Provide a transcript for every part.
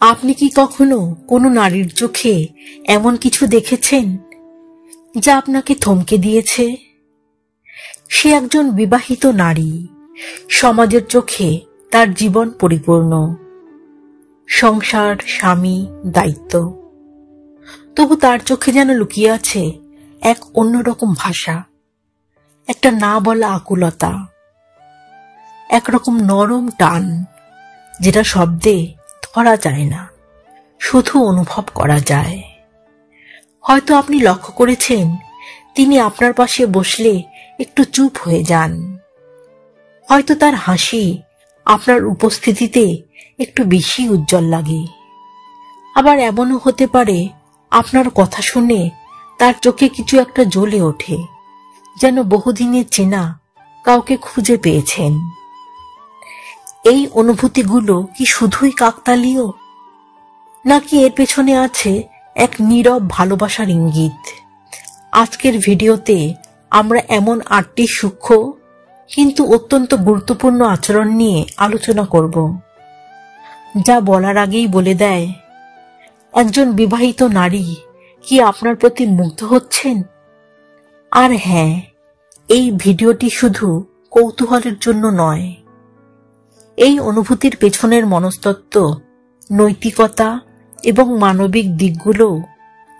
আপনি কি কখনো কোনো নারীর চোখে এমন কিছু দেখেছেন যা আপনাকে থমকে দিয়েছে? সে একজন বিবাহিত নারী, সমাজের চোখে তার জীবন পরিপূর্ণ, সংসার, স্বামী, দায়িত্ব। তবু তার চোখে যেন লুকিয়ে আছে এক অন্যরকম ভাষা, একটা না বলা আকুলতা, একরকম নরম টান, যেটা শব্দে ধরা যায় না, শুধু অনুভব করা যায়। হয়তো আপনি লক্ষ্য করেছেন তিনি আপনার পাশে বসলে একটু চুপ হয়ে যান। হয়তো তার হাসি আপনার উপস্থিতিতে একটু বেশি উজ্জ্বল লাগে। আবার এমনও হতে পারে আপনার কথা শুনে তার চোখে কিছু একটা জ্বলে ওঠে, যেন বহুদিনের চেনা কাউকে খুঁজে পেয়েছেন। এই অনুভূতিগুলো কি শুধুই কাকতালীয়, নাকি এর পেছনে আছে এক নীরব ভালোবাসার ইঙ্গিত? আজকের ভিডিওতে আমরা এমন 8টি সূক্ষ্ম কিন্তু অত্যন্ত গুরুত্বপূর্ণ আচরণ নিয়ে আলোচনা করব, যা বলার আগেই বলে দেয় একজন বিবাহিত নারী কি আপনার প্রতি মুগ্ধ হচ্ছেন। আর হ্যাঁ, এই ভিডিওটি শুধু কৌতূহলের জন্য নয়। এই অনুভূতির পেছনের মনস্তত্ত্ব, নৈতিকতা এবং মানবিক দিকগুলো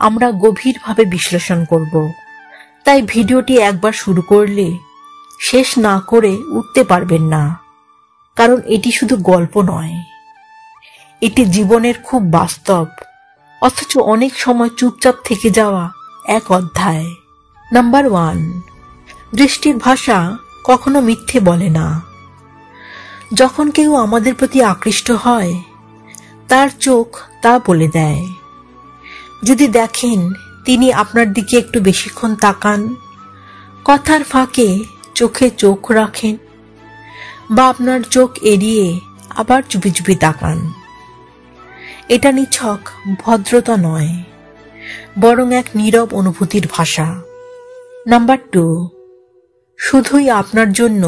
আমরা গভীরভাবে বিশ্লেষণ করব। তাই ভিডিওটি একবার শুরু করলে শেষ না করে উঠতে পারবেন না, কারণ এটি শুধু গল্প নয়, এটি জীবনের খুব বাস্তব অথচ অনেক সময় চুপচাপ থেকে যাওয়া এক অধ্যায়। নাম্বার 1, দৃষ্টির ভাষা কখনো মিথ্যে বলে না। যখন কেউ আমাদের প্রতি আকৃষ্ট হয়, তার চোখ তা বলে দেয়। যদি দেখেন তিনি আপনার দিকে একটু বেশিক্ষণ তাকান, কথার ফাঁকে চোখে চোখ রাখেন, বা আপনার চোখ এড়িয়ে আবার চুপি চুপি তাকান, এটা নিছক ভদ্রতা নয়, বরং এক নীরব অনুভূতির ভাষা। নাম্বার 2, শুধুই আপনার জন্য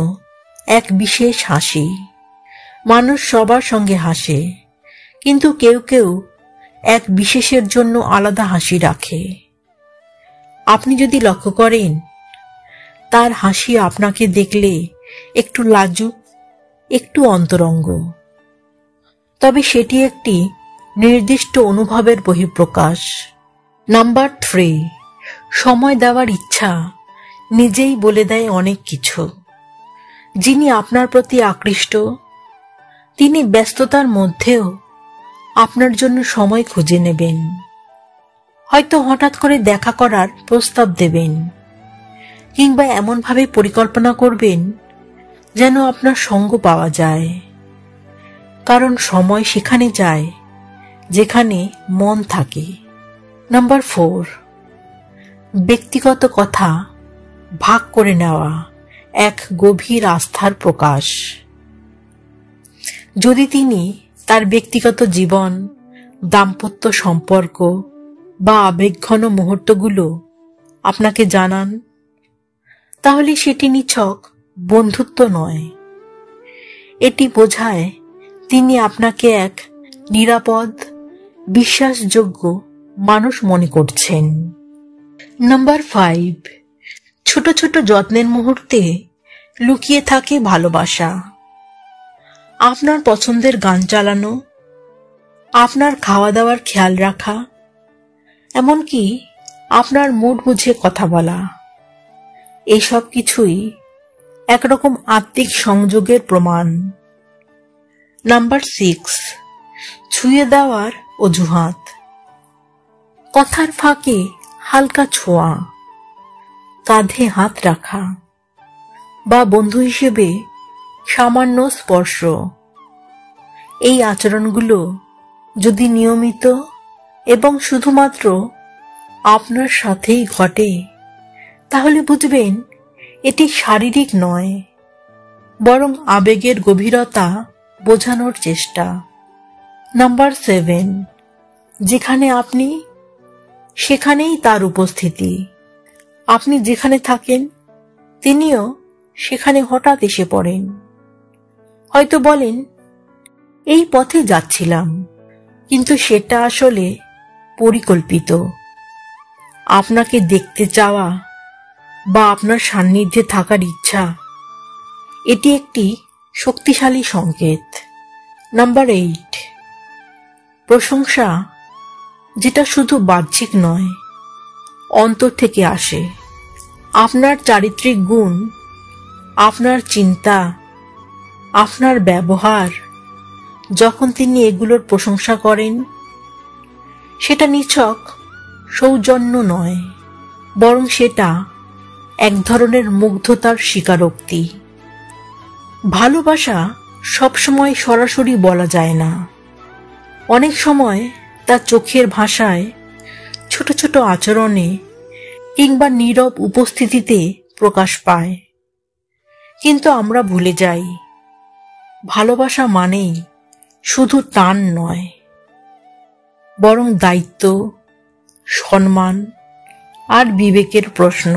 এক বিশেষ হাসি। মানুষ সবার সঙ্গে হাসে, কিন্তু কেউ কেউ এক বিশেষের জন্য আলাদা হাসি রাখে। আপনি যদি লক্ষ্য করেন তার হাসি আপনাকে দেখলে একটু লাজুক, একটু অন্তরঙ্গ, তবে সেটি একটি নির্দিষ্ট অনুভবের বহিঃপ্রকাশ। নাম্বার 3, সময় দেওয়ার ইচ্ছা নিজেই বলে দেয় অনেক কিছু। যিনি আপনার প্রতি আকৃষ্ট, তিনি ব্যস্ততার মধ্যেও আপনার জন্য সময় খুঁজে নেবেন। হয়তো হঠাৎ করে দেখা করার প্রস্তাব দেবেন, কিংবা এমনভাবে পরিকল্পনা করবেন যেন আপনার সঙ্গ পাওয়া যায়। কারণ সময় সেখানে যায় যেখানে মন থাকে। নাম্বার 4, ব্যক্তিগত কথা ভাগ করে নেওয়া এক গভীর আস্থার প্রকাশ। যদি তিনি তার ব্যক্তিগত জীবন, দাম্পত্য সম্পর্ক বা আবেগঘন মুহূর্তগুলো আপনাকে জানান, তাহলে সেটি নিছক বন্ধুত্ব নয়, এটি বোঝায় তিনি আপনাকে এক নিরাপদ, বিশ্বাসযোগ্য মানুষ মনে করছেন। নাম্বার 5, ছোট ছোট যত্নের মুহূর্তে লুকিয়ে থাকে ভালোবাসা। আপনার পছন্দের গান চালানো, আপনার খাওয়া দাওয়ার খেয়াল রাখা, এমনকি আপনার মুড বুঝে কথা বলা, এসব কিছুই একরকম আত্মিক সংযোগের প্রমাণ। নাম্বার 6, ছুঁয়ে দেওয়ার অজুহাত। কথার ফাঁকে হালকা ছোঁয়া, কাঁধে হাত রাখা, বা বন্ধু হিসেবে সামান্য স্পর্শ। এই আচরণগুলো যদি নিয়মিত এবং শুধুমাত্র আপনার সাথেই ঘটে, তাহলে বুঝবেন এটি শারীরিক নয়, বরং আবেগের গভীরতা বোঝানোর চেষ্টা। নাম্বার 7, যেখানে আপনি সেখানেই তার উপস্থিতি। আপনি যেখানে থাকেন তিনিও সেখানে হঠাৎ এসে পড়েন। হয়তো বলেন, এই পথে যাচ্ছিলাম, কিন্তু সেটা আসলে পরিকল্পিত। আপনাকে দেখতে চাওয়া বা আপনার সান্নিধ্যে থাকার ইচ্ছা, এটি একটি শক্তিশালী সংকেত। নাম্বার 8, প্রশংসা, যেটা শুধু বাহ্যিক নয়, অন্তর থেকে আসে। আপনার চারিত্রিক গুণ, আপনার চিন্তা, আপনার ব্যবহার, যখন তিনি এগুলোর প্রশংসা করেন, সেটা নিছক সৌজন্য নয়, বরং সেটা এক ধরনের মুগ্ধতার স্বীকারোক্তি। ভালোবাসা সবসময় সরাসরি বলা যায় না। অনেক সময় তা চোখের ভাষায়, ছোট ছোট আচরণে কিংবা নীরব উপস্থিতিতে প্রকাশ পায়। কিন্তু আমরা ভুলে যাই, ভালোবাসা মানেই শুধু টান নয়, বরং দায়িত্ব, সম্মান আর বিবেকের প্রশ্ন।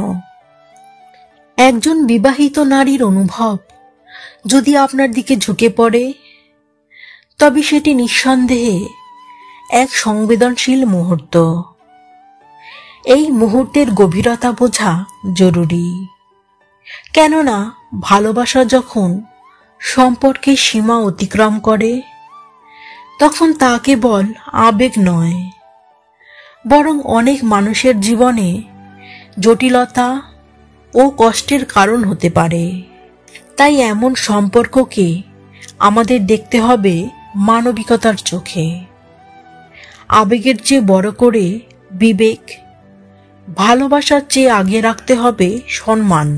একজন বিবাহিত নারীর অনুভব যদি আপনার দিকে ঝুঁকে পড়ে, তবে সেটি নিঃসন্দেহে এক সংবেদনশীল মুহূর্ত। এই মুহূর্তের গভীরতা বোঝা জরুরি, কেননা ভালোবাসা যখন সম্পর্কের সীমা অতিক্রম করে, তখন তা কেবল আবেগ নয়, বরং অনেক মানুষের জীবনে জটিলতা ও কষ্টের কারণ হতে পারে। তাই এমন সম্পর্ককে আমাদের দেখতে হবে মানবিকতার চোখে। আবেগের চেয়ে বড় করে বিবেক, ভালোবাসার চেয়ে আগে রাখতে হবে সম্মান।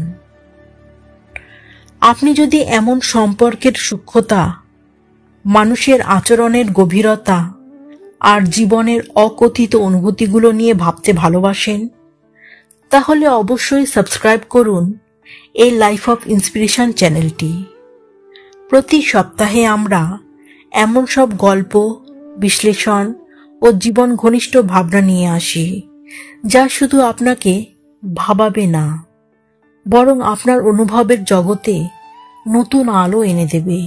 আপনি যদি এমন সম্পর্কের সূক্ষ্মতা, মানুষের আচরণের গভীরতা আর জীবনের অকথিত অনুভূতিগুলো নিয়ে ভাবতে ভালোবাসেন, তাহলে অবশ্যই সাবস্ক্রাইব করুন এই লাইফ অফ ইন্সপিরেশন চ্যানেলটি। প্রতি সপ্তাহে আমরা এমন সব গল্প, বিশ্লেষণ ও জীবন ঘনিষ্ঠ ভাবনা নিয়ে আসি, যা শুধু আপনাকে ভাবাবে না, বরং আপনার অনুভবের জগতে নতুন আলো এনে দেবে।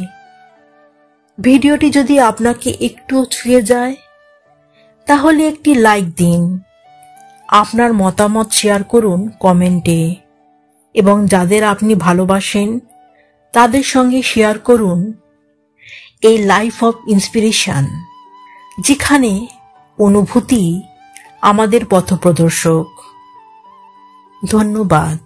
ভিডিওটি যদি আপনাকে একটু ছুঁয়ে যায়, তাহলে একটি লাইক দিন, আপনার মতামত শেয়ার করুন কমেন্টে, এবং যাদের আপনি ভালোবাসেন তাদের সঙ্গে শেয়ার করুন এই লাইফ অফ ইন্সপিরেশন, যেখানে অনুভূতি আমাদের পথপ্রদর্শক। ধন্যবাদ।